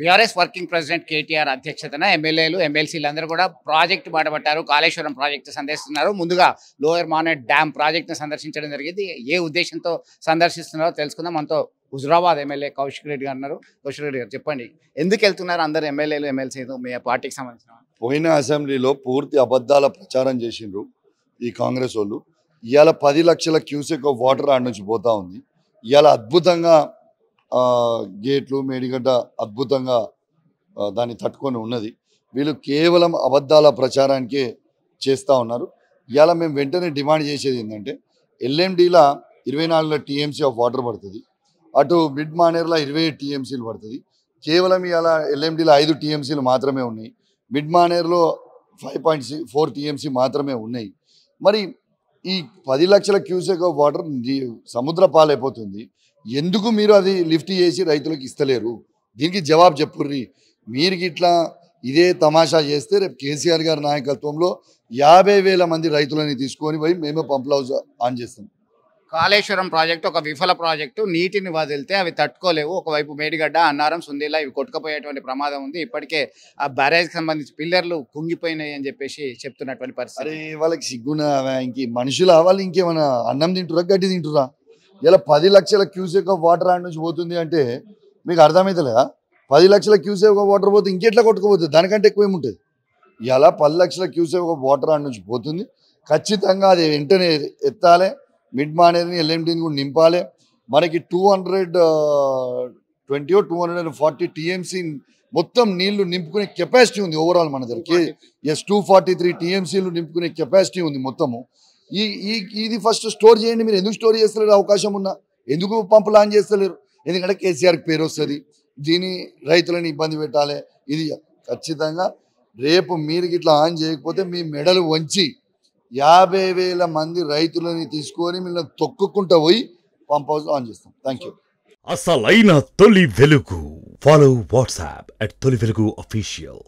BRS working president KTR అధ్యక్షతన ఎమ్మెల్యేలు ఎమ్మెల్సీలు అందరూ కూడా ప్రాజెక్టు బాటపట్టారు. కాళేశ్వరం ప్రాజెక్టు సందర్శిస్తున్నారు. ముందుగా లోయర్ మానేట్ డ్యామ్ ప్రాజెక్టును సందర్శించడం జరిగింది. ఏ ఉద్దేశంతో సందర్శిస్తున్నారో తెలుసుకుందాం. మనతో హుజురాబాద్ ఎమ్మెల్యే కౌశిక్ రెడ్డి గారు ఉన్నారు. కౌశిక్ రెడ్డి గారు చెప్పండి, ఎందుకు వెళ్తున్నారు అందరు ఎమ్మెల్యేలు ఎమ్మెల్సీలు మీ పార్టీకి సంబంధించిన? పోయిన అసెంబ్లీలో పూర్తి అబద్ధాల ప్రచారం చేసిండ్రు ఈ కాంగ్రెస్ వాళ్ళు. ఇవాళ 10 లక్షల క్యూసెక్ ఆఫ్ వాటర్ ఆడ నుంచి పోతా ఉంది. ఇవాళ అద్భుతంగా గేట్లు మేడిగడ్డ అద్భుతంగా దాన్ని తట్టుకొని ఉన్నది. వీళ్ళు కేవలం అబద్ధాల ప్రచారానికే చేస్తూ ఉన్నారు. ఇవాళ మేము వెంటనే డిమాండ్ చేసేది ఏంటంటే, ఎల్ఎండిలో 24 టీఎంసీ ఆఫ్ వాటర్ పడుతుంది, అటు మిడ్ మానేర్లో 27 టీఎంసీలు పడుతుంది. కేవలం ఇవాళ ఎల్ఎండిలో 5 టీఎంసీలు మాత్రమే ఉన్నాయి, మిడ్ మానేర్లో 5.4 టీఎంసీ మాత్రమే ఉన్నాయి. మరి ఈ 10 లక్షల క్యూసెక్ ఆఫ్ వాటర్ సముద్ర పాలైపోతుంది. ఎందుకు మీరు అది లిఫ్ట్ చేసి రైతులకు ఇస్తలేరు? దీనికి జవాబు చెప్పుర్రి. మీరు ఇట్లా ఇదే తమాషా చేస్తే రేపు కేసీఆర్ గారి నాయకత్వంలో 50,000 మంది రైతులని తీసుకొని పోయి మేమే పంపుల హౌస్ ఆన్ చేస్తాం. కాళేశ్వరం ప్రాజెక్టు ఒక విఫల ప్రాజెక్టు. నీటిని వదిలితే అవి తట్టుకోలేవు. ఒకవైపు మేడిగడ్డ, అన్నారం, సుందీల ఇవి కొట్టుకుపోయేటువంటి ప్రమాదం ఉంది. ఇప్పటికే ఆ బ్యారేజ్కి సంబంధించి పిల్లర్లు కుంగిపోయినాయి అని చెప్పేసి చెప్తున్నటువంటి పరిస్థితి. అరే వాళ్ళకి సిగ్గున ఇంక మనుషులు వాళ్ళు ఇంకేమైనా అన్నం తింటురా గడ్డి తింటురా? ఇలా 10 లక్షల క్యూసెక్ ఆఫ్ వాటర్ ఆడ నుంచి పోతుంది అంటే మీకు అర్థమవుతలేదా? 10 లక్షల క్యూసెక్ ఆఫ్ వాటర్ పోతే ఇంకెట్లా కొట్టుకుపోతుంది? దానికంటే ఎక్కువ ఏముంటుంది? ఇలా 10 లక్షల క్యూసెక్ ఆఫ్ వాటర్ ఆడ నుంచి పోతుంది. ఖచ్చితంగా అది వెంటనే ఎత్తాలి. మిడ్ మానేర్ని ఎల్ఎండిని కూడా నింపాలి. మనకి 240 టీఎంసీ మొత్తం నీళ్లు నింపుకునే కెపాసిటీ ఉంది ఓవరాల్ మన దగ్గరికి. 243 టీఎంసీలు నింపుకునే కెపాసిటీ ఉంది మొత్తము. ఇది ఫస్ట్ స్టోర్ చేయండి. మీరు ఎందుకు స్టోర్ చేస్తలేరు? అవకాశం ఉన్నా ఎందుకు పంపులు ఆన్ చేస్తలేరు? ఎందుకంటే కేసీఆర్కి పేరు వస్తుంది, దీని రైతులను ఇబ్బంది పెట్టాలి. ఇది ఖచ్చితంగా రేపు మీరు ఇట్లా ఆన్ చేయకపోతే మీ మెడలు వంచి 50,000 మంది రైతులని తీసుకొని మిమ్మల్ని తొక్కుకుంటూ పోయి పంప్ హౌస్ ఆన్ చేస్తాం. Thank you. అసలైన తొలి వెలుగు. ఫాలో వాట్సాప్ @తొలి వెలుగు అఫీషియల్.